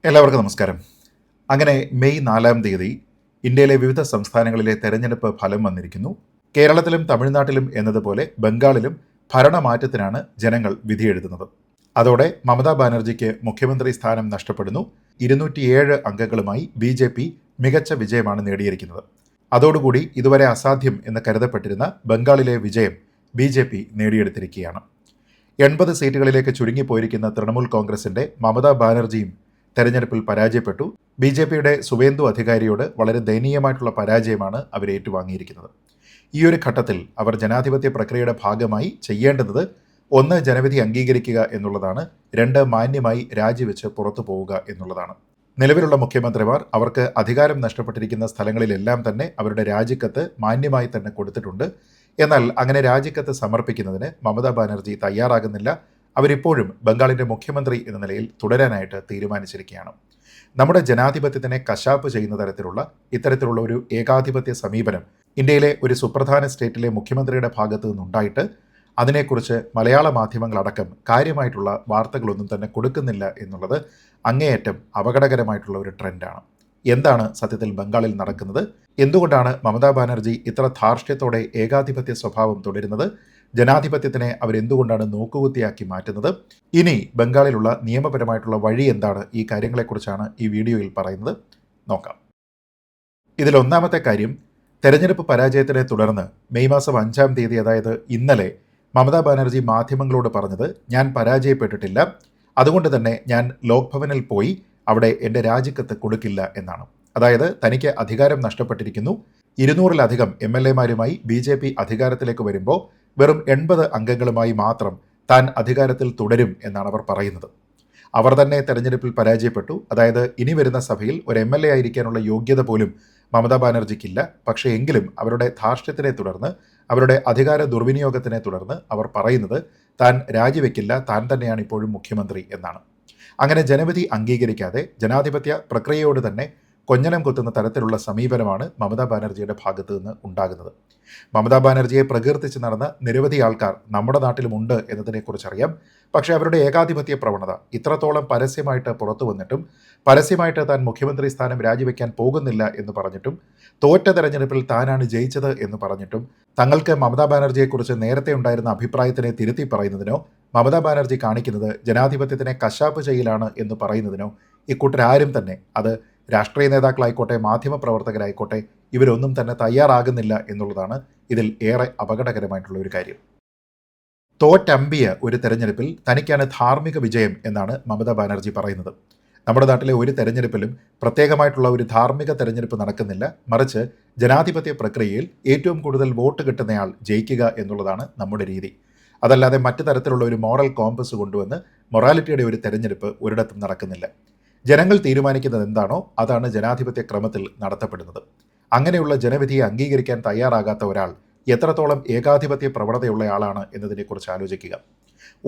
എല്ലാവർക്കും നമസ്കാരം. അങ്ങനെ മെയ് 4-ാം തീയതി ഇന്ത്യയിലെ വിവിധ സംസ്ഥാനങ്ങളിലെ തെരഞ്ഞെടുപ്പ് ഫലം വന്നിരിക്കുന്നു. കേരളത്തിലും തമിഴ്നാട്ടിലും എന്നതുപോലെ ബംഗാളിലും ഭരണമാറ്റത്തിനാണ് ജനങ്ങൾ വിധിയെഴുതുന്നത്. അതോടെ മമതാ ബാനർജിക്ക് മുഖ്യമന്ത്രി സ്ഥാനം നഷ്ടപ്പെടുന്നു. 207 അംഗങ്ങളുമായി BJP മികച്ച വിജയമാണ് നേടിയിരിക്കുന്നത്. അതോടുകൂടി ഇതുവരെ അസാധ്യം എന്ന് കരുതപ്പെട്ടിരുന്ന ബംഗാളിലെ വിജയം BJP നേടിയെടുത്തിരിക്കുകയാണ്. 80 സീറ്റുകളിലേക്ക് ചുരുങ്ങിപ്പോയിരിക്കുന്ന തൃണമൂൽ കോൺഗ്രസിന്റെ മമതാ ബാനർജിയും തെരഞ്ഞെടുപ്പിൽ പരാജയപ്പെട്ടു. BJPയുടെ സുവേന്ദു അധികാരിയോട് വളരെ ദയനീയമായിട്ടുള്ള പരാജയമാണ് അവർ ഏറ്റുവാങ്ങിയിരിക്കുന്നത്. ഈ ഒരു ഘട്ടത്തിൽ അവർ ജനാധിപത്യ പ്രക്രിയയുടെ ഭാഗമായി ചെയ്യേണ്ടത് 1 ജനവിധി അംഗീകരിക്കുക എന്നുള്ളതാണ്, 2 മാന്യമായി രാജിവെച്ച് പുറത്തു പോവുക എന്നുള്ളതാണ്. നിലവിലുള്ള മുഖ്യമന്ത്രിമാർ അവർക്ക് അധികാരം നഷ്ടപ്പെട്ടിരിക്കുന്ന സ്ഥലങ്ങളിലെല്ലാം തന്നെ അവരുടെ രാജിക്കത്ത് മാന്യമായി തന്നെ കൊടുത്തിട്ടുണ്ട്. എന്നാൽ അങ്ങനെ രാജിക്കത്ത് സമർപ്പിക്കുന്നതിന് മമതാ ബാനർജി തയ്യാറാകുന്നില്ല. അവരിപ്പോഴും ബംഗാളിൻ്റെ മുഖ്യമന്ത്രി എന്ന നിലയിൽ തുടരാനായിട്ട് തീരുമാനിച്ചിരിക്കുകയാണ്. നമ്മുടെ ജനാധിപത്യത്തിനെ കശാപ്പ് ചെയ്യുന്ന തരത്തിലുള്ള ഇത്തരത്തിലുള്ള ഒരു ഏകാധിപത്യ സമീപനം ഇന്ത്യയിലെ ഒരു സുപ്രധാന സ്റ്റേറ്റിലെ മുഖ്യമന്ത്രിയുടെ ഭാഗത്തു നിന്നുണ്ടായിട്ട് അതിനെക്കുറിച്ച് മലയാള മാധ്യമങ്ങളടക്കം കാര്യമായിട്ടുള്ള വാർത്തകളൊന്നും തന്നെ കൊടുക്കുന്നില്ല എന്നുള്ളത് അങ്ങേയറ്റം അപകടകരമായിട്ടുള്ള ഒരു ട്രെൻഡാണ്. എന്താണ് സത്യത്തിൽ ബംഗാളിൽ നടക്കുന്നത്? എന്തുകൊണ്ടാണ് മമതാ ബാനർജി ഇത്ര ധാർഷ്ട്യത്തോടെ ഏകാധിപത്യ സ്വഭാവം തുടരുന്നത്? ജനാധിപത്യത്തിനെ അവരെന്തുകൊണ്ടാണ് നോക്കുകുത്തിയാക്കി മാറ്റുന്നത്? ഇനി ബംഗാളിലുള്ള നിയമപരമായിട്ടുള്ള വഴി എന്താണ്? ഈ കാര്യങ്ങളെക്കുറിച്ചാണ് ഈ വീഡിയോയിൽ പറയുന്നത്. നോക്കാം. ഇതിൽ ഒന്നാമത്തെ കാര്യം, തെരഞ്ഞെടുപ്പ് പരാജയത്തിനെ തുടർന്ന് മെയ് മാസം 5-ാം തീയതി, അതായത് ഇന്നലെ, മമതാ ബാനർജി മാധ്യമങ്ങളോട് പറഞ്ഞത്, ഞാൻ പരാജയപ്പെട്ടിട്ടില്ല, അതുകൊണ്ട് തന്നെ ഞാൻ ലോക്ഭവനിൽ പോയി അവിടെ എൻ്റെ രാജിക്കത്ത് കൊടുക്കില്ല എന്നാണ്. അതായത് തനിക്ക് അധികാരം നഷ്ടപ്പെട്ടിരിക്കുന്നു. 200-ലധികം MLA-മാരുമായി BJP അധികാരത്തിലേക്ക് വരുമ്പോൾ വെറും 80 അംഗങ്ങളുമായി മാത്രം താൻ അധികാരത്തിൽ തുടരും എന്നാണ് അവർ പറയുന്നത്. അവർ തന്നെ തെരഞ്ഞെടുപ്പിൽ പരാജയപ്പെട്ടു. അതായത് ഇനി വരുന്ന സഭയിൽ ഒരു MLA ആയിരിക്കാനുള്ള യോഗ്യത പോലും മമതാ ബാനർജിക്കില്ല. പക്ഷേ എങ്കിലും അവരുടെ ധാർഷ്ട്യത്തിനെ തുടർന്ന്, അവരുടെ അധികാര ദുർവിനിയോഗത്തിനെ തുടർന്ന് അവർ പറയുന്നത് താൻ രാജിവെക്കില്ല, താൻ തന്നെയാണ് ഇപ്പോഴും മുഖ്യമന്ത്രി എന്നാണ്. അങ്ങനെ ജനവിധി അംഗീകരിക്കാതെ ജനാധിപത്യ പ്രക്രിയയോട് തന്നെ കൊഞ്ഞനം കുത്തുന്ന തരത്തിലുള്ള സമീപനമാണ് മമതാ ബാനർജിയുടെ ഭാഗത്തു നിന്ന് ഉണ്ടാകുന്നത്. മമതാ ബാനർജിയെ പ്രകീർത്തിച്ച് നടന്ന നിരവധി ആൾക്കാർ നമ്മുടെ നാട്ടിലുമുണ്ട് എന്നതിനെക്കുറിച്ച് അറിയാം. പക്ഷേ അവരുടെ ഏകാധിപത്യ പ്രവണത ഇത്രത്തോളം പരസ്യമായിട്ട് പുറത്തു വന്നിട്ടും, പരസ്യമായിട്ട് താൻ മുഖ്യമന്ത്രി സ്ഥാനം രാജിവെക്കാൻ പോകുന്നില്ല എന്ന് പറഞ്ഞിട്ടും, തോറ്റ തെരഞ്ഞെടുപ്പിൽ താനാണ് ജയിച്ചത് എന്ന് പറഞ്ഞിട്ടും, തങ്ങൾക്ക് മമതാ ബാനർജിയെക്കുറിച്ച് നേരത്തെ ഉണ്ടായിരുന്ന അഭിപ്രായത്തിനെ തിരുത്തി പറയുന്നതിനോ, മമതാ ബാനർജി കാണിക്കുന്നത് ജനാധിപത്യത്തിനെ കശാപ്പ് ചെയ്യലാണ് എന്ന് പറയുന്നതിനോ ഇക്കൂട്ടരാരും തന്നെ, അത് രാഷ്ട്രീയ നേതാക്കളായിക്കോട്ടെ മാധ്യമപ്രവർത്തകരായിക്കോട്ടെ, ഇവരൊന്നും തന്നെ തയ്യാറാകുന്നില്ല എന്നുള്ളതാണ് ഇതിൽ ഏറെ അപകടകരമായിട്ടുള്ള ഒരു കാര്യം. തോറ്റമ്പിയ ഒരു തെരഞ്ഞെടുപ്പിൽ തനിക്കാണ് ധാർമ്മിക വിജയം എന്നാണ് മമതാ ബാനർജി പറയുന്നത്. നമ്മുടെ നാട്ടിലെ ഒരു തെരഞ്ഞെടുപ്പിലും പ്രത്യേകമായിട്ടുള്ള ഒരു ധാർമ്മിക തെരഞ്ഞെടുപ്പ് നടക്കുന്നില്ല. മറിച്ച് ജനാധിപത്യ പ്രക്രിയയിൽ ഏറ്റവും കൂടുതൽ വോട്ട് കിട്ടുന്നയാൾ ജയിക്കുക എന്നുള്ളതാണ് നമ്മുടെ രീതി. അതല്ലാതെ മറ്റു തരത്തിലുള്ള ഒരു മോറൽ കോമ്പസ് കൊണ്ടുവന്ന് മൊറാലിറ്റിയുടെ ഒരു തെരഞ്ഞെടുപ്പ് ഒരിടത്തും നടക്കുന്നില്ല. ജനങ്ങൾ തീരുമാനിക്കുന്നത് എന്താണോ അതാണ് ജനാധിപത്യ ക്രമത്തിൽ നടത്തപ്പെടുന്നത്. അങ്ങനെയുള്ള ജനവിധിയെ അംഗീകരിക്കാൻ തയ്യാറാകാത്ത ഒരാൾ എത്രത്തോളം ഏകാധിപത്യ പ്രവണതയുള്ളയാളാണ് എന്നതിനെക്കുറിച്ച് ആലോചിക്കുക.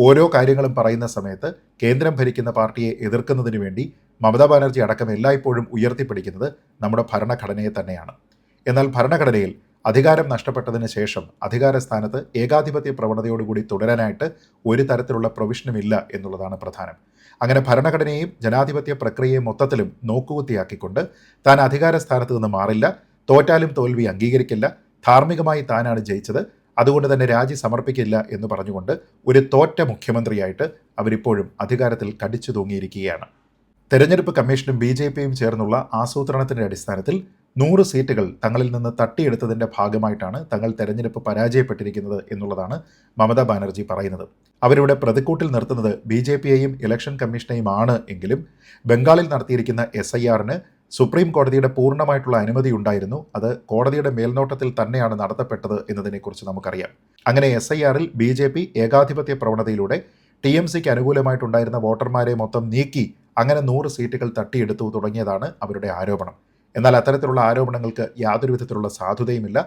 ഓരോ കാര്യങ്ങളും പറയുന്ന സമയത്ത് കേന്ദ്രം ഭരിക്കുന്ന പാർട്ടിയെ എതിർക്കുന്നതിന് വേണ്ടി മമതാ ബാനർജി അടക്കം എല്ലായ്പ്പോഴും ഉയർത്തിപ്പിടിക്കുന്നത് നമ്മുടെ ഭരണഘടനയെ തന്നെയാണ്. എന്നാൽ ഭരണഘടനയിൽ അധികാരം നഷ്ടപ്പെട്ടതിന് ശേഷം അധികാര സ്ഥാനത്ത് ഏകാധിപത്യ പ്രവണതയോടുകൂടി തുടരാനായിട്ട് ഒരു തരത്തിലുള്ള പ്രൊവിഷനുമില്ല എന്നുള്ളതാണ് പ്രധാനം. അങ്ങനെ ഭരണഘടനയെയും ജനാധിപത്യ പ്രക്രിയയും മൊത്തത്തിലും നോക്കുകുത്തിയാക്കിക്കൊണ്ട് താൻ അധികാര സ്ഥാനത്ത് നിന്ന് മാറില്ല, തോറ്റാലും തോൽവി അംഗീകരിക്കില്ല, ധാർമ്മികമായി താനാണ് ജയിച്ചത്, അതുകൊണ്ട് തന്നെ രാജി സമർപ്പിക്കില്ല എന്ന് പറഞ്ഞുകൊണ്ട് ഒരു തോറ്റ മുഖ്യമന്ത്രിയായിട്ട് അവരിപ്പോഴും അധികാരത്തിൽ കടിച്ചു തൂങ്ങിയിരിക്കുകയാണ്. തെരഞ്ഞെടുപ്പ് കമ്മീഷനും BJPയും ചേർന്നുള്ള ആസൂത്രണത്തിൻ്റെ അടിസ്ഥാനത്തിൽ 100 സീറ്റുകൾ തങ്ങളിൽ നിന്ന് തട്ടിയെടുത്തതിൻ്റെ ഭാഗമായിട്ടാണ് തങ്ങൾ തെരഞ്ഞെടുപ്പ് പരാജയപ്പെട്ടിരിക്കുന്നത് എന്നുള്ളതാണ് മമതാ ബാനർജി പറയുന്നത്. അവരിവിടെ പ്രതിക്കൂട്ടിൽ നിർത്തുന്നത് BJPയെയും ഇലക്ഷൻ കമ്മീഷനെയും ആണ് എങ്കിലും ബംഗാളിൽ നടത്തിയിരിക്കുന്ന SIRന് സുപ്രീം കോടതിയുടെ പൂർണ്ണമായിട്ടുള്ള അനുമതി ഉണ്ടായിരുന്നു. അത് കോടതിയുടെ മേൽനോട്ടത്തിൽ തന്നെയാണ് നടത്തപ്പെട്ടത് എന്നതിനെക്കുറിച്ച് നമുക്കറിയാം. അങ്ങനെ SIRൽ BJP ഏകാധിപത്യ പ്രവണതയിലൂടെ TMCക്ക് അനുകൂലമായിട്ടുണ്ടായിരുന്ന വോട്ടർമാരെ മൊത്തം നീക്കി അങ്ങനെ 100 സീറ്റുകൾ തട്ടിയെടുത്തു തുടങ്ങിയതാണ് അവരുടെ ആരോപണം. എന്നാൽ അത്തരത്തിലുള്ള ആരോപണങ്ങൾക്ക് യാതൊരു വിധത്തിലുള്ള സാധുതയുമില്ല.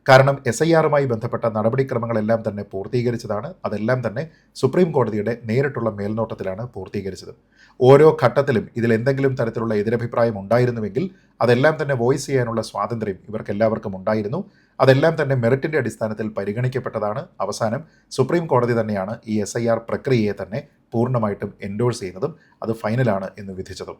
കാരണം SIRുമായി ബന്ധപ്പെട്ട നടപടിക്രമങ്ങളെല്ലാം തന്നെ പൂർത്തീകരിച്ചതാണ്. അതെല്ലാം തന്നെ സുപ്രീം കോടതിയുടെ നേരിട്ടുള്ള മേൽനോട്ടത്തിലാണ് പൂർത്തീകരിച്ചത്. ഓരോ ഘട്ടത്തിലും ഇതിൽ എന്തെങ്കിലും തരത്തിലുള്ള എതിരഭിപ്രായം ഉണ്ടായിരുന്നുവെങ്കിൽ അതെല്ലാം തന്നെ വോയിസ് ചെയ്യാനുള്ള സ്വാതന്ത്ര്യം ഇവർക്കെല്ലാവർക്കും ഉണ്ടായിരുന്നു. അതെല്ലാം തന്നെ മെറിറ്റിൻ്റെ അടിസ്ഥാനത്തിൽ പരിഗണിക്കപ്പെട്ടതാണ്. അവസാനം സുപ്രീം കോടതി തന്നെയാണ് ഈ SIR പ്രക്രിയയെ തന്നെ പൂർണ്ണമായിട്ടും എൻഡോഴ്സ് ചെയ്യുന്നതും അത് ഫൈനലാണ് എന്ന് വിധിച്ചതും.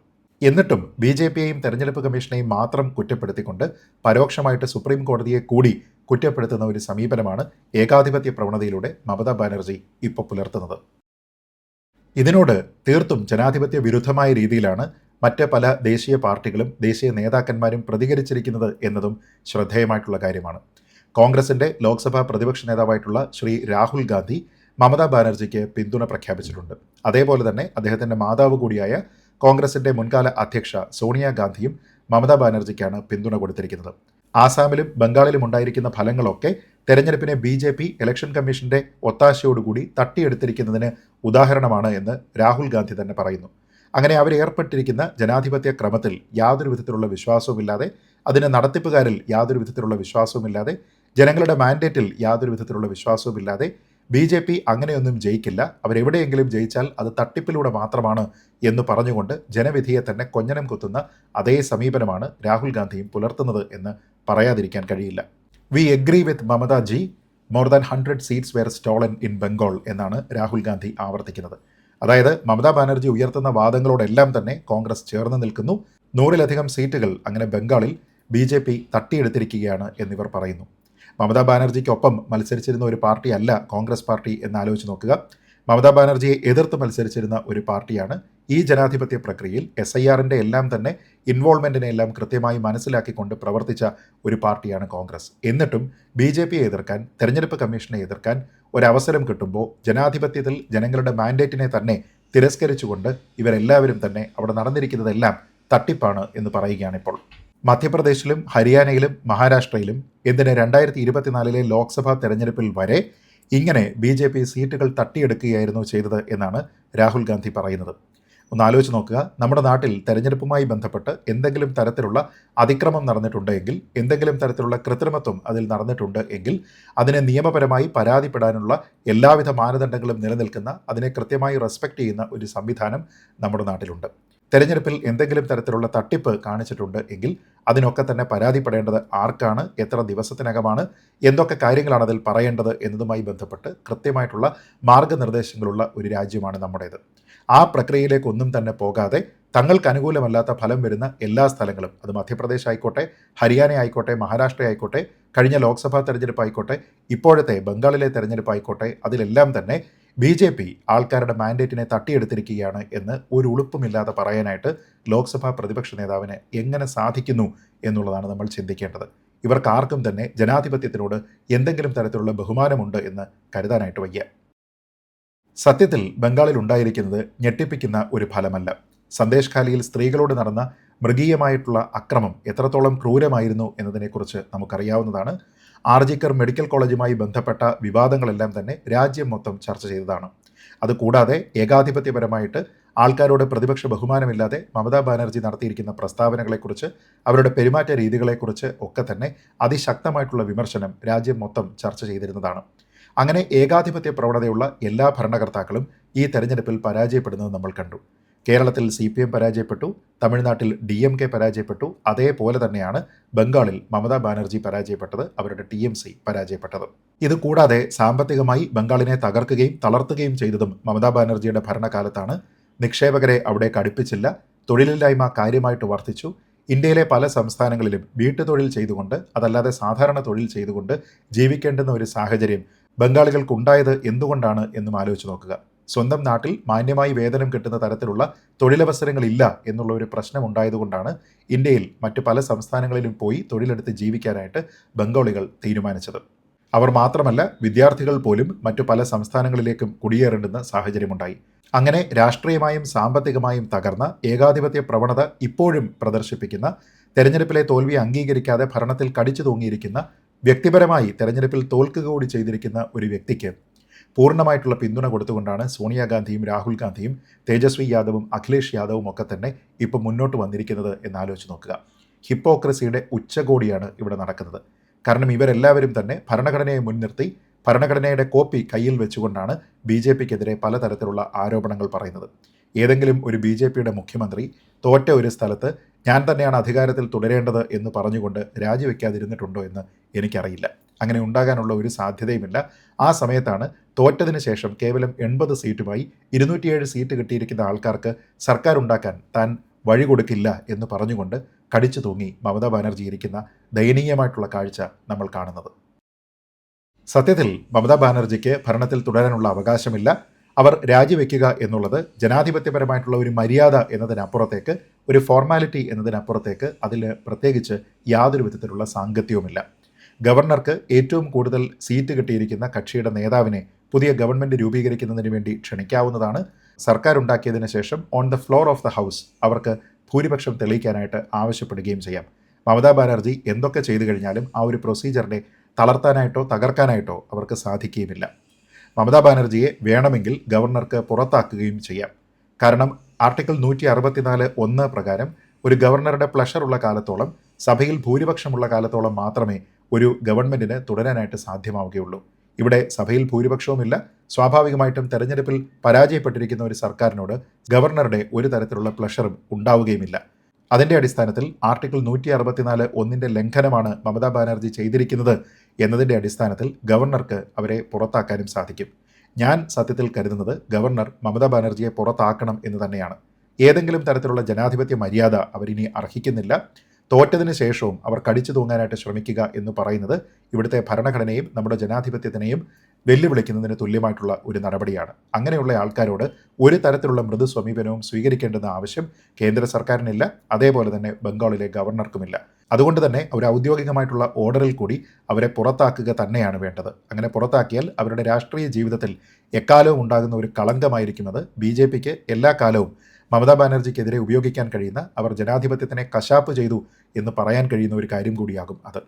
എന്നിട്ടും BJPയെയും തെരഞ്ഞെടുപ്പ് കമ്മീഷനെയും മാത്രം കുറ്റപ്പെടുത്തിക്കൊണ്ട് പരോക്ഷമായിട്ട് സുപ്രീം കോടതിയെ കൂടി കുറ്റപ്പെടുത്തുന്ന ഒരു സമീപനമാണ് ഏകാധിപത്യ പ്രവണതയിലൂടെ മമതാ ബാനർജി ഇപ്പോൾ പുലർത്തുന്നത്. ഇതിനോട് തീർത്തും ജനാധിപത്യ വിരുദ്ധമായ രീതിയിലാണ് മറ്റ് പല ദേശീയ പാർട്ടികളും ദേശീയ നേതാക്കന്മാരും പ്രതികരിച്ചിരിക്കുന്നത് എന്നതും ശ്രദ്ധേയമായിട്ടുള്ള കാര്യമാണ്. കോൺഗ്രസിൻ്റെ ലോക്സഭാ പ്രതിപക്ഷ നേതാവായിട്ടുള്ള ശ്രീ രാഹുൽ ഗാന്ധി മമതാ ബാനർജിക്ക് പിന്തുണ പ്രഖ്യാപിച്ചിട്ടുണ്ട്. അതേപോലെ തന്നെ അദ്ദേഹത്തിൻ്റെ മാതാവ് കൂടിയായ കോൺഗ്രസിൻ്റെ മുൻകാല അധ്യക്ഷ സോണിയാഗാന്ധിയും മമതാ ബാനർജിക്കാണ് പിന്തുണ കൊടുത്തിരിക്കുന്നത്. ആസാമിലും ബംഗാളിലും ഉണ്ടായിരിക്കുന്ന ഫലങ്ങളൊക്കെ തെരഞ്ഞെടുപ്പിനെ BJP ഇലക്ഷൻ കമ്മീഷന്റെ ഒത്താശയോടുകൂടി തട്ടിയെടുത്തിരിക്കുന്നതിന് ഉദാഹരണമാണ് എന്ന് രാഹുൽ ഗാന്ധി തന്നെ പറയുന്നു. അങ്ങനെ അവർ ഏർപ്പെട്ടിരിക്കുന്ന ജനാധിപത്യ ക്രമത്തിൽ യാതൊരു വിധത്തിലുള്ള വിശ്വാസവുമില്ലാതെ, അതിന് നടത്തിപ്പുകാരിൽ യാതൊരു വിധത്തിലുള്ള വിശ്വാസവുമില്ലാതെ, ജനങ്ങളുടെ മാൻഡേറ്റിൽ യാതൊരു വിധത്തിലുള്ള വിശ്വാസവുമില്ലാതെ BJP അങ്ങനെയൊന്നും ജയിക്കില്ല, അവരെവിടെയെങ്കിലും ജയിച്ചാൽ അത് തട്ടിപ്പിലൂടെ മാത്രമാണ് എന്ന് പറഞ്ഞുകൊണ്ട് ജനവിധിയെ തന്നെ കൊഞ്ഞനം കുത്തുന്ന അതേ സമീപനമാണ് രാഹുൽ ഗാന്ധിയും പുലർത്തുന്നത് എന്ന് പറയാതിരിക്കാൻ കഴിയില്ല. We agree with Mamata ji, more than 100 seats were stolen in Bengal എന്നാണ് രാഹുൽ ഗാന്ധി ആവർത്തിക്കുന്നത്. അതായത് മമതാ ബാനർജി ഉയർത്തുന്ന വാദങ്ങളോടെല്ലാം തന്നെ കോൺഗ്രസ് ചേർന്ന് നിൽക്കുന്നു. 100-ലധികം സീറ്റുകൾ അങ്ങനെ ബംഗാളിൽ BJP തട്ടിയെടുത്തിരിക്കുകയാണ് എന്നിവർ പറയുന്നു. മമതാ ബാനർജിക്കൊപ്പം മത്സരിച്ചിരുന്ന ഒരു പാർട്ടിയല്ല കോൺഗ്രസ് പാർട്ടി എന്നാലോചിച്ച് നോക്കുക. മമതാ ബാനർജിയെ എതിർത്ത് മത്സരിച്ചിരുന്ന ഒരു പാർട്ടിയാണ്. ഈ ജനാധിപത്യ പ്രക്രിയയിൽ SIRന്റെ എല്ലാം തന്നെ ഇൻവോൾവ്മെൻറ്റിനെ എല്ലാം കൃത്യമായി മനസ്സിലാക്കിക്കൊണ്ട് പ്രവർത്തിച്ച ഒരു പാർട്ടിയാണ് കോൺഗ്രസ്. എന്നിട്ടും BJPയെ എതിർക്കാൻ, തെരഞ്ഞെടുപ്പ് കമ്മീഷനെ എതിർക്കാൻ ഒരവസരം കിട്ടുമ്പോൾ ജനാധിപത്യത്തിൽ ജനങ്ങളുടെ മാൻഡേറ്റിനെ തന്നെ തിരസ്കരിച്ചുകൊണ്ട് ഇവരെല്ലാവരും തന്നെ അവിടെ നടന്നിരിക്കുന്നതെല്ലാം തട്ടിപ്പാണ് എന്ന് പറയുകയാണിപ്പോൾ. മധ്യപ്രദേശിലും ഹരിയാനയിലും മഹാരാഷ്ട്രയിലും എന്തിന് 2024 ലോക്സഭാ തെരഞ്ഞെടുപ്പിൽ വരെ ഇങ്ങനെ BJP സീറ്റുകൾ തട്ടിയെടുക്കുകയായിരുന്നു ചെയ്തത് എന്നാണ് രാഹുൽ ഗാന്ധി പറയുന്നത്. ഒന്ന് ആലോചിച്ച് നോക്കുക, നമ്മുടെ നാട്ടിൽ തെരഞ്ഞെടുപ്പുമായി ബന്ധപ്പെട്ട് എന്തെങ്കിലും തരത്തിലുള്ള അതിക്രമം നടന്നിട്ടുണ്ട് എങ്കിൽ, എന്തെങ്കിലും തരത്തിലുള്ള കൃത്രിമത്വം അതിൽ നടന്നിട്ടുണ്ട് എങ്കിൽ അതിനെ നിയമപരമായി പരാതിപ്പെടാനുള്ള എല്ലാവിധ മാനദണ്ഡങ്ങളും നിലനിൽക്കുന്ന, അതിനെ കൃത്യമായി റെസ്പെക്റ്റ് ചെയ്യുന്ന ഒരു സംവിധാനം നമ്മുടെ നാട്ടിലുണ്ട്. തെരഞ്ഞെടുപ്പിൽ എന്തെങ്കിലും തരത്തിലുള്ള തട്ടിപ്പ് കാണിച്ചിട്ടുണ്ട് എങ്കിൽ അതിനൊക്കെ തന്നെ പരാതിപ്പെടേണ്ടത് ആർക്കാണ്, എത്ര ദിവസത്തിനകമാണ്, എന്തൊക്കെ കാര്യങ്ങളാണ് അതിൽ പറയേണ്ടത് എന്നതുമായി ബന്ധപ്പെട്ട് കൃത്യമായിട്ടുള്ള മാർഗനിർദ്ദേശങ്ങളുള്ള ഒരു രാജ്യമാണ് നമ്മുടേത്. ആ പ്രക്രിയയിലേക്കൊന്നും തന്നെ പോകാതെ തങ്ങൾക്ക് അനുകൂലമല്ലാത്ത ഫലം വരുന്ന എല്ലാ സ്ഥലങ്ങളും, അത് മധ്യപ്രദേശ് ആയിക്കോട്ടെ, ഹരിയാന ആയിക്കോട്ടെ, മഹാരാഷ്ട്ര ആയിക്കോട്ടെ, കഴിഞ്ഞ ലോക്സഭാ തെരഞ്ഞെടുപ്പ് ആയിക്കോട്ടെ, ഇപ്പോഴത്തെ ബംഗാളിലെ തെരഞ്ഞെടുപ്പ് ആയിക്കോട്ടെ, അതിലെല്ലാം തന്നെ BJP ആൾക്കാരുടെ മാൻഡേറ്റിനെ തട്ടിയെടുത്തിരിക്കുകയാണ് എന്ന് ഒരു ഉളുപ്പുമില്ലാതെ പറയാനായിട്ട് ലോക്സഭാ പ്രതിപക്ഷ നേതാവിന് എങ്ങനെ സാധിക്കുന്നു എന്നുള്ളതാണ് നമ്മൾ ചിന്തിക്കേണ്ടത്. ഇവർക്ക് ആർക്കും തന്നെ ജനാധിപത്യത്തിനോട് എന്തെങ്കിലും തരത്തിലുള്ള ബഹുമാനമുണ്ട് എന്ന് കരുതാനായിട്ട് വയ്യ. സത്യത്തിൽ ബംഗാളിൽ ഉണ്ടായിരിക്കുന്നത് ഞെട്ടിപ്പിക്കുന്ന ഒരു ഫലമല്ല. സന്ദേശ് ഖാലിയിൽ സ്ത്രീകളോട് നടന്ന മൃഗീയമായിട്ടുള്ള അക്രമം എത്രത്തോളം ക്രൂരമായിരുന്നു എന്നതിനെക്കുറിച്ച് നമുക്കറിയാവുന്നതാണ്. RG-കർ മെഡിക്കൽ കോളേജുമായി ബന്ധപ്പെട്ട വിവാദങ്ങളെല്ലാം തന്നെ രാജ്യം മൊത്തം ചർച്ച ചെയ്തതാണ്. അതുകൂടാതെ ഏകാധിപത്യപരമായിട്ട് ആൾക്കാരോട് പ്രതിപക്ഷ ബഹുമാനമില്ലാതെ മമതാ ബാനർജി നടത്തിയിരിക്കുന്ന പ്രസ്താവനകളെക്കുറിച്ച്, അവരുടെ പെരുമാറ്റ രീതികളെക്കുറിച്ച് ഒക്കെ തന്നെ അതിശക്തമായിട്ടുള്ള വിമർശനം രാജ്യം മൊത്തം ചർച്ച ചെയ്തിരുന്നതാണ്. അങ്ങനെ ഏകാധിപത്യ പ്രവണതയുള്ള എല്ലാ ഭരണകർത്താക്കളും ഈ തെരഞ്ഞെടുപ്പിൽ പരാജയപ്പെടുന്നത് നമ്മൾ കണ്ടു. കേരളത്തിൽ CPM പരാജയപ്പെട്ടു, തമിഴ്നാട്ടിൽ DMK പരാജയപ്പെട്ടു, അതേപോലെ തന്നെയാണ് ബംഗാളിൽ മമതാ ബാനർജി പരാജയപ്പെട്ടത്, അവരുടെ TMC പരാജയപ്പെട്ടത്. ഇത് കൂടാതെ സാമ്പത്തികമായി ബംഗാളിനെ തകർക്കുകയും തളർത്തുകയും ചെയ്തതും മമതാ ബാനർജിയുടെ ഭരണകാലത്താണ്. നിക്ഷേപകരെ അവിടേക്ക് അടുപ്പിച്ചില്ല, തൊഴിലില്ലായ്മ കാര്യമായിട്ട് വർദ്ധിച്ചു. ഇന്ത്യയിലെ പല സംസ്ഥാനങ്ങളിലും വീട്ടുതൊഴിൽ ചെയ്തുകൊണ്ട്, അതല്ലാതെ സാധാരണ തൊഴിൽ ചെയ്തുകൊണ്ട് ജീവിക്കേണ്ടുന്ന ഒരു സാഹചര്യം ബംഗാളികൾക്കുണ്ടായത് എന്തുകൊണ്ടാണ് എന്നും ആലോചിച്ച് നോക്കുക. സ്വന്തം നാട്ടിൽ മാന്യമായി വേതനം കിട്ടുന്ന തരത്തിലുള്ള തൊഴിലവസരങ്ങളില്ല എന്നുള്ള ഒരു പ്രശ്നം ഉണ്ടായതുകൊണ്ടാണ് ഇന്ത്യയിൽ മറ്റു പല സംസ്ഥാനങ്ങളിലും പോയി തൊഴിലെടുത്ത് ജീവിക്കാനായിട്ട് ബംഗാളികൾ തീരുമാനിച്ചത്. അവർ മാത്രമല്ല, വിദ്യാർത്ഥികൾ പോലും മറ്റു പല സംസ്ഥാനങ്ങളിലേക്കും കുടിയേറേണ്ടുന്ന സാഹചര്യമുണ്ടായി. അങ്ങനെ രാഷ്ട്രീയമായും സാമ്പത്തികമായും തകർന്ന, ഏകാധിപത്യ പ്രവണത ഇപ്പോഴും പ്രദർശിപ്പിക്കുന്ന, തെരഞ്ഞെടുപ്പിലെ തോൽവി അംഗീകരിക്കാതെ ഭരണത്തിൽ കടിച്ചു തൂങ്ങിയിരിക്കുന്ന, വ്യക്തിപരമായി തെരഞ്ഞെടുപ്പിൽ തോൽക്കുക കൂടി ചെയ്തിരിക്കുന്ന ഒരു വ്യക്തിക്ക് പൂർണ്ണമായിട്ടുള്ള പിന്തുണ കൊടുത്തുകൊണ്ടാണ് സോണിയാഗാന്ധിയും രാഹുൽ ഗാന്ധിയും തേജസ്വി യാദവും അഖിലേഷ് യാദവും ഒക്കെ തന്നെ ഇപ്പോൾ മുന്നോട്ട് വന്നിരിക്കുന്നത് എന്നാലോചിച്ച് നോക്കുക. ഹിപ്പോക്രസിയുടെ ഉച്ചകോടിയാണ് ഇവിടെ നടക്കുന്നത്. കാരണം ഇവരെല്ലാവരും തന്നെ ഭരണഘടനയെ മുൻനിർത്തി ഭരണഘടനയുടെ കോപ്പി കയ്യിൽ വെച്ചുകൊണ്ടാണ് BJPക്കെതിരെ പലതരത്തിലുള്ള ആരോപണങ്ങൾ പറയുന്നത്. ഏതെങ്കിലും ഒരു BJPയുടെ മുഖ്യമന്ത്രി തോറ്റ ഒരു സ്ഥലത്ത് ഞാൻ തന്നെയാണ് അധികാരത്തിൽ തുടരേണ്ടത് എന്ന് പറഞ്ഞുകൊണ്ട് രാജിവെക്കാതിരുന്നിട്ടുണ്ടോ എന്ന് എനിക്കറിയില്ല. അങ്ങനെ ഉണ്ടാകാനുള്ള ഒരു സാധ്യതയുമില്ല. ആ സമയത്താണ് തോറ്റതിന് ശേഷം കേവലം 80 സീറ്റുമായി 207 സീറ്റ് കിട്ടിയിരിക്കുന്ന ആൾക്കാർക്ക് സർക്കാർ ഉണ്ടാക്കാൻ താൻ വഴി കൊടുക്കില്ല എന്ന് പറഞ്ഞുകൊണ്ട് കടിച്ചു തൂങ്ങി മമതാ ബാനർജി ഇരിക്കുന്ന ദയനീയമായിട്ടുള്ള കാഴ്ച നമ്മൾ കാണുന്നത്. സത്യത്തിൽ മമതാ ബാനർജിക്ക് ഭരണത്തിൽ തുടരാനുള്ള അവകാശമില്ല. അവർ രാജിവെക്കുക എന്നുള്ളത് ജനാധിപത്യപരമായിട്ടുള്ള ഒരു മര്യാദ എന്നതിനപ്പുറത്തേക്ക്, ഒരു ഫോർമാലിറ്റി എന്നതിനപ്പുറത്തേക്ക് അതിൽ പ്രത്യേകിച്ച് യാതൊരു വിധത്തിലുള്ള സാങ്കത്യവുമില്ല. ഗവർണർക്ക് ഏറ്റവും കൂടുതൽ സീറ്റ് കിട്ടിയിരിക്കുന്ന കക്ഷിയുടെ നേതാവിനെ പുതിയ ഗവൺമെൻറ് രൂപീകരിക്കുന്നതിന് വേണ്ടി ക്ഷണിക്കാവുന്നതാണ്. സർക്കാർ ഉണ്ടാക്കിയതിന് ശേഷം on the floor of the house അവർക്ക് ഭൂരിപക്ഷം തെളിയിക്കാനായിട്ട് ആവശ്യപ്പെടുകയും ചെയ്യാം. മമതാ ബാനർജി എന്തൊക്കെ ചെയ്തു കഴിഞ്ഞാലും ആ ഒരു പ്രൊസീജിയറിനെ തളർത്താനായിട്ടോ തകർക്കാനായിട്ടോ അവർക്ക് സാധിക്കുകയുമില്ല. മമതാ ബാനർജിയെ വേണമെങ്കിൽ ഗവർണർക്ക് പുറത്താക്കുകയും ചെയ്യാം. കാരണം ആർട്ടിക്കിൾ 164(1) പ്രകാരം ഒരു ഗവർണറുടെ പ്ലഷറുള്ള കാലത്തോളം, സഭയിൽ ഭൂരിപക്ഷമുള്ള കാലത്തോളം മാത്രമേ ഒരു ഗവൺമെൻറ്റിന് തുടരാനായിട്ട് സാധ്യമാവുകയുള്ളൂ. ഇവിടെ സഭയിൽ ഭൂരിപക്ഷവുമില്ല. സ്വാഭാവികമായിട്ടും തെരഞ്ഞെടുപ്പിൽ പരാജയപ്പെട്ടിരിക്കുന്ന ഒരു സർക്കാരിനോട് ഗവർണറുടെ ഒരു തരത്തിലുള്ള പ്ലഷറും ഉണ്ടാവുകയുമില്ല. അതിൻ്റെ അടിസ്ഥാനത്തിൽ ആർട്ടിക്കിൾ 164(1) ലംഘനമാണ് മമതാ ബാനർജി ചെയ്തിരിക്കുന്നത് എന്നതിൻ്റെ അടിസ്ഥാനത്തിൽ ഗവർണർക്ക് അവരെ പുറത്താക്കാനും സാധിക്കും. ഞാൻ സത്യത്തിൽ കരുതുന്നത് ഗവർണർ മമതാ ബാനർജിയെ പുറത്താക്കണം എന്ന് തന്നെയാണ്. ഏതെങ്കിലും തരത്തിലുള്ള ജനാധിപത്യ മര്യാദ അവരിനി അർഹിക്കുന്നില്ല. തോറ്റതിന് ശേഷവും അവർ കടിച്ചു തൂങ്ങാനായിട്ട് ശ്രമിക്കുക എന്ന് പറയുന്നത് ഇവിടുത്തെ ഭരണഘടനയും നമ്മുടെ ജനാധിപത്യത്തിനെയും വെല്ലുവിളിക്കുന്നതിന് തുല്യമായിട്ടുള്ള ഒരു നടപടിയാണ്. അങ്ങനെയുള്ള ആൾക്കാരോട് ഒരു തരത്തിലുള്ള മൃദു സമീപനവും സ്വീകരിക്കേണ്ടുന്ന ആവശ്യം കേന്ദ്ര സർക്കാരിനില്ല, അതേപോലെ തന്നെ ബംഗാളിലെ ഗവർണർക്കുമില്ല. അതുകൊണ്ട് തന്നെ ഒരു ഔദ്യോഗികമായിട്ടുള്ള ഓർഡറിൽ കൂടി അവരെ പുറത്താക്കുക തന്നെയാണ് വേണ്ടത്. അങ്ങനെ പുറത്താക്കിയാൽ അവരുടെ രാഷ്ട്രീയ ജീവിതത്തിൽ എക്കാലവും ഉണ്ടാകുന്ന ഒരു കളങ്കമായിരിക്കുന്നത് BJPക്ക് എല്ലാ കാലവും മമതാ ബാനർജിക്കെതിരെ ഉപയോഗിക്കാൻ കഴിയുന്ന, അവർ ജനാധിപത്യത്തിനെ കശാപ്പ് ചെയ്തു എന്ന് പറയാൻ കഴിയുന്ന ഒരു കാര്യം കൂടിയാകും അത്.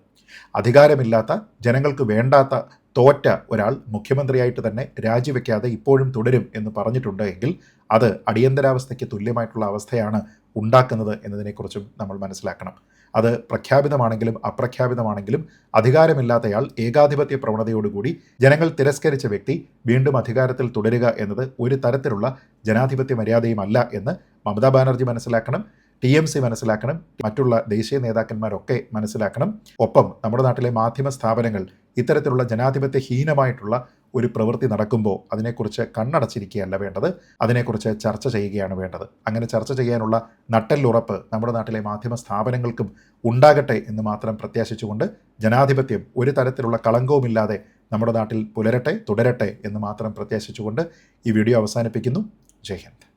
അധികാരമില്ലാത്ത, ജനങ്ങൾക്ക് വേണ്ടാത്ത, തോറ്റ ഒരാൾ മുഖ്യമന്ത്രിയായിട്ട് തന്നെ രാജിവെക്കാതെ ഇപ്പോഴും തുടരും എന്ന് പറഞ്ഞിട്ടുണ്ട് എങ്കിൽ അത് അടിയന്തരാവസ്ഥയ്ക്ക് തുല്യമായിട്ടുള്ള അവസ്ഥയാണ് ഉണ്ടാക്കുന്നത് എന്നതിനെക്കുറിച്ചും നമ്മൾ മനസ്സിലാക്കണം. അത് പ്രഖ്യാപിതമാണെങ്കിലും അപ്രഖ്യാപിതമാണെങ്കിലും അധികാരമില്ലാത്തയാൾ ഏകാധിപത്യ പ്രവണതയോടുകൂടി ജനങ്ങൾ തിരസ്കരിച്ച വ്യക്തി വീണ്ടും അധികാരത്തിൽ തുടരുക എന്നത് ഒരു തരത്തിലുള്ള ജനാധിപത്യ മര്യാദയുമല്ല എന്ന് മമതാ ബാനർജി മനസ്സിലാക്കണം, TMC മനസ്സിലാക്കണം, മറ്റുള്ള ദേശീയ നേതാക്കന്മാരൊക്കെ മനസ്സിലാക്കണം. ഒപ്പം നമ്മുടെ നാട്ടിലെ മാധ്യമ സ്ഥാപനങ്ങൾ ഇത്തരത്തിലുള്ള ജനാധിപത്യഹീനമായിട്ടുള്ള ഒരു പ്രവൃത്തി നടക്കുമ്പോൾ അതിനെക്കുറിച്ച് കണ്ണടച്ചിരിക്കുകയല്ല വേണ്ടത്, അതിനെക്കുറിച്ച് ചർച്ച ചെയ്യുകയാണ് വേണ്ടത്. അങ്ങനെ ചർച്ച ചെയ്യാനുള്ള നട്ടെല്ലുറപ്പ് നമ്മുടെ നാട്ടിലെ മാധ്യമ സ്ഥാപനങ്ങൾക്കും ഉണ്ടാകട്ടെ എന്ന് മാത്രം പ്രത്യാശിച്ചുകൊണ്ട്, ജനാധിപത്യം ഒരു തരത്തിലുള്ള കളങ്കവുമില്ലാതെ നമ്മുടെ നാട്ടിൽ പുലരട്ടെ, തുടരട്ടെ എന്ന് മാത്രം പ്രത്യാശിച്ചുകൊണ്ട് ഈ വീഡിയോ അവസാനിപ്പിക്കുന്നു. ജയ് ഹിന്ദ്.